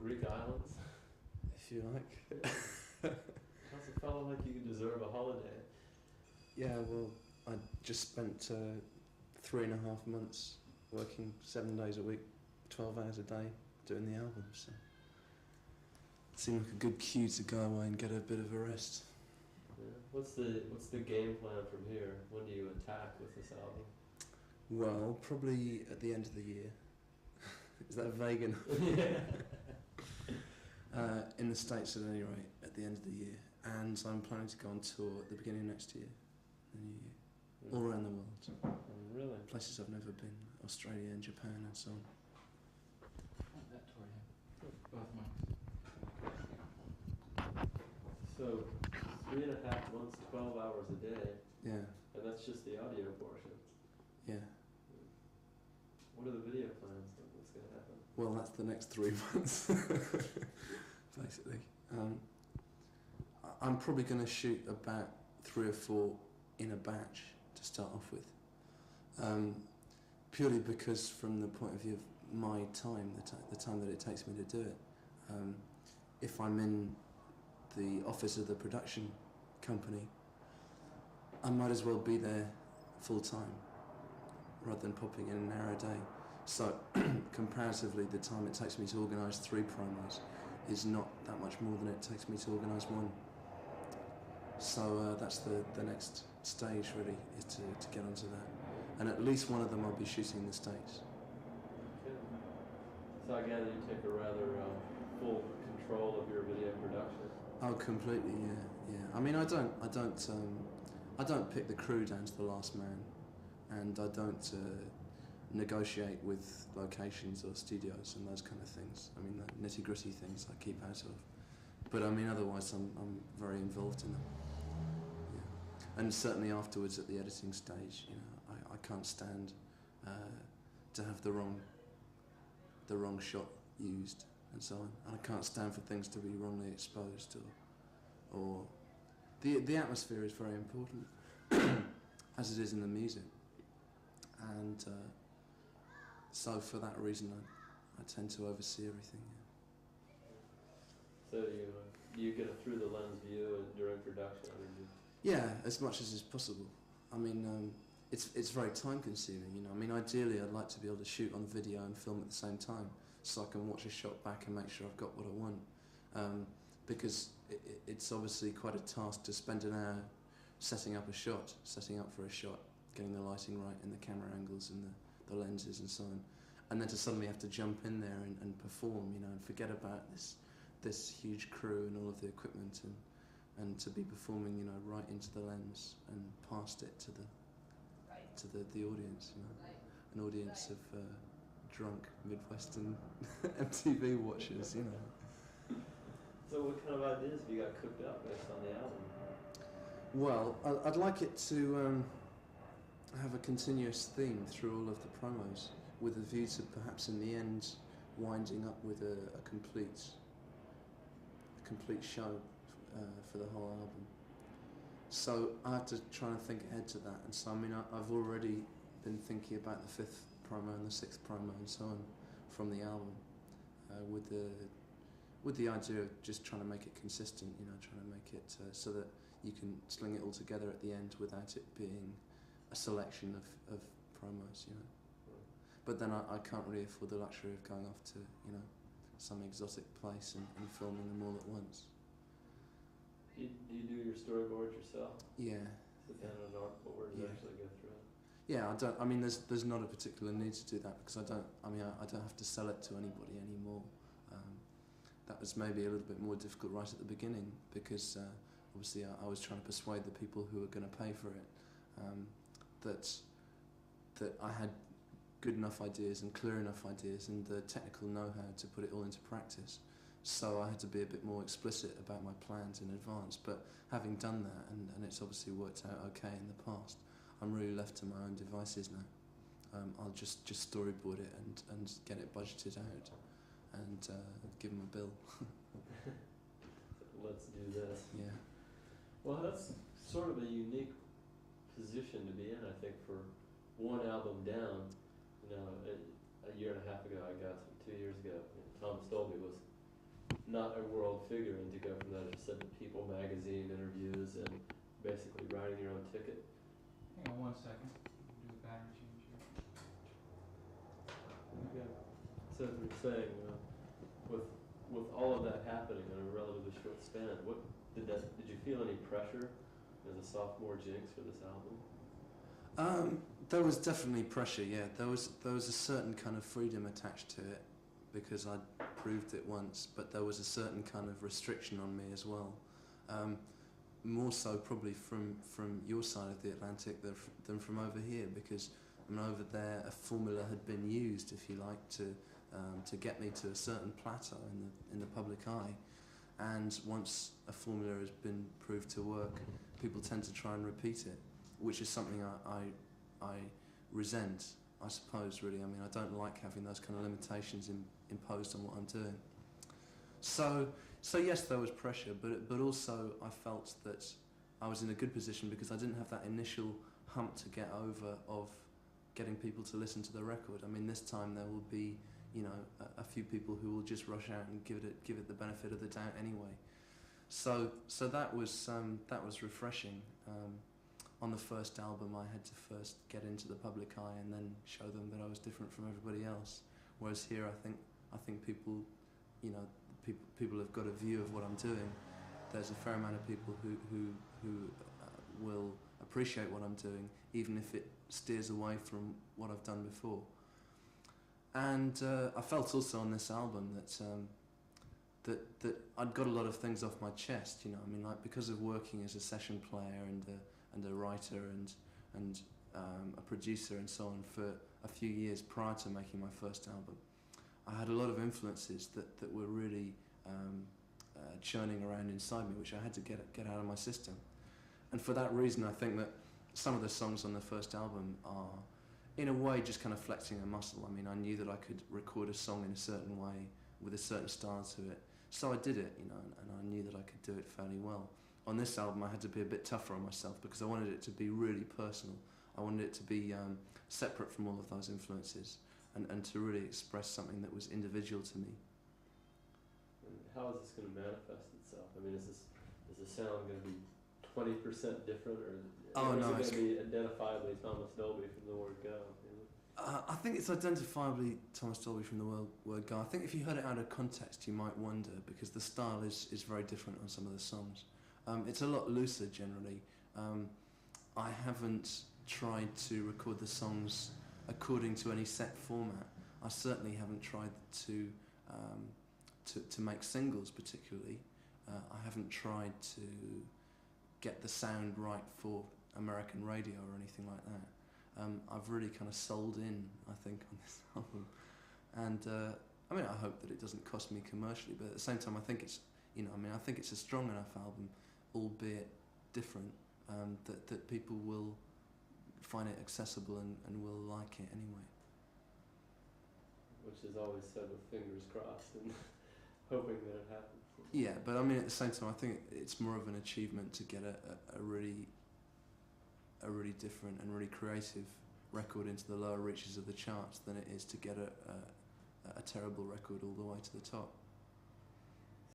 Greek islands? if you like. How's a fellow like you deserve a holiday? Yeah, well, I just spent 3.5 months working 7 days a week, 12 hours a day, doing the album, so it seemed like a good cue to go away and get a bit of a rest. Yeah. What's the game plan from here? When do you attack with this album? Well, probably at the end of the year. Is that vague enough? In the States at any rate, at the end of the year. And I'm planning to go on tour at the beginning of next year, the new year. All around the world. Oh, really? Places I've never been, Australia and Japan and so on. That tour, yeah. Both mics. So, 3.5 months, 12 hours a day. Yeah, And that's just the audio portion. yeah. What are the video plans? What's going to happen? Well, that's the next 3 months, basically. I'm probably going to shoot about 3 or 4 in a batch to start off with. Purely because from the point of view of my time, the time that it takes me to do it, if I'm in the office of the production company, I might as well be there full time rather than popping in an hour a day. So comparatively, the time it takes me to organise 3 promos is not that much more than it takes me to organise 1. So that's the next stage really, is to get onto that. And at least one of them I'll be shooting in the States. Okay. So I gather you take a rather full control of your video production. Oh, completely, yeah. I mean, I don't pick the crew down to the last man, and I don't negotiate with locations or studios and those kind of things. I mean, the nitty-gritty things I keep out of. But I mean, otherwise, I'm very involved in them. Yeah. And certainly afterwards, at the editing stage, you know, I can't stand to have the wrong shot used and so on. And I can't stand for things to be wrongly exposed or the atmosphere is very important, as it is in the music. And so for that reason, I tend to oversee everything. Yeah. So you get a through the lens view during production. I mean, Yeah, as much as is possible. I mean, it's very time consuming, you know. I mean, ideally I'd like to be able to shoot on video and film at the same time, so I can watch a shot back and make sure I've got what I want. Because it's obviously quite a task to spend an hour setting up for a shot, getting the lighting right and the camera angles and the lenses and so on, and then to suddenly have to jump in there and perform, you know, and forget about this huge crew and all of the equipment and to be performing, you know, right into the lens and past it to the audience, you know, an audience of drunk Midwestern MTV watchers, you know. so what kind of ideas have you got cooked up based on the album? Well, I'd like it to have a continuous theme through all of the promos, with a view to perhaps in the end winding up with a complete show for the whole album. So I have to try and think ahead to that, and so I mean I've already been thinking about the 5th promo and the 6th promo and so on from the album, with the idea of just trying to make it consistent, you know, trying to make it so that you can sling it all together at the end without it being a selection of promos, you know. But then I can't really afford the luxury of going off to, you know, some exotic place and filming them all at once. Do you do your storyboard yourself? Yeah. Sit down on an artboard and actually go through it? Yeah, I don't. I mean, there's not a particular need to do that because I don't have to sell it to anybody anymore. That was maybe a little bit more difficult right at the beginning because obviously I was trying to persuade the people who were going to pay for it that I had good enough ideas and clear enough ideas and the technical know-how to put it all into practice. So I had to be a bit more explicit about my plans in advance. But having done that, and it's obviously worked out okay in the past, I'm really left to my own devices now. I'll just storyboard it and get it budgeted out and give them a bill. Let's do this. Yeah. Well, that's sort of a unique position to be in, I think, for one album down. You know, a year and a half ago, 2 years ago, Thomas Dolby was not a world figure, and to go from that, as you said, to People magazine interviews and basically writing your own ticket. Hang on 1 second. Do a battery change here. Okay. So as we're saying, with all of that happening in a relatively short span, did you feel any pressure as a sophomore Jinx for this album? There was definitely pressure. Yeah, there was a certain kind of freedom attached to it because I'd proved it once, but there was a certain kind of restriction on me as well. More so probably from your side of the Atlantic than from over here, because I mean, over there a formula had been used, if you like, to get me to a certain plateau in the public eye, and once a formula has been proved to work, people tend to try and repeat it, which is something I resent, I suppose, really. I mean, I don't like having those kind of limitations imposed on what I'm doing. So yes, there was pressure, but also I felt that I was in a good position because I didn't have that initial hump to get over of getting people to listen to the record. I mean, this time there will be, you know, a few people who will just rush out and give it the benefit of the doubt anyway. So that was refreshing. On the first album, I had to first get into the public eye and then show them that I was different from everybody else. Whereas here, I think people, you know, people have got a view of what I'm doing. There's a fair amount of people who will appreciate what I'm doing, even if it steers away from what I've done before. And I felt also on this album that I'd got a lot of things off my chest. You know, I mean, like, because of working as a session player and a writer and a producer and so on for a few years prior to making my first album, I had a lot of influences that were really churning around inside me, which I had to get out of my system. And for that reason, I think that some of the songs on the first album are, in a way, just kind of flexing a muscle. I mean, I knew that I could record a song in a certain way with a certain style to it, so I did it, you know, and I knew that I could do it fairly well. On this album, I had to be a bit tougher on myself because I wanted it to be really personal. I wanted it to be separate from all of those influences and to really express something that was individual to me. And how is this going to manifest itself? I mean, is the sound going to be 20% different, or is it going to be identifiably Thomas Dolby from the word go? You know? I think it's identifiably Thomas Dolby from the word go. I think if you heard it out of context, you might wonder, because the style is very different on some of the songs. It's a lot looser generally. I haven't tried to record the songs according to any set format. I certainly haven't tried to make singles particularly. I haven't tried to get the sound right for American radio or anything like that. I've really kind of sold in, I think, on this album, and I mean, I hope that it doesn't cost me commercially, but at the same time, I think it's, you know, I mean, I think it's a strong enough album, albeit different, that people will find it accessible and will like it anyway. Which is always said with fingers crossed and hoping that it happens. Yeah, but I mean, at the same time, I think it's more of an achievement to get a really different and really creative record into the lower reaches of the charts than it is to get a terrible record all the way to the top.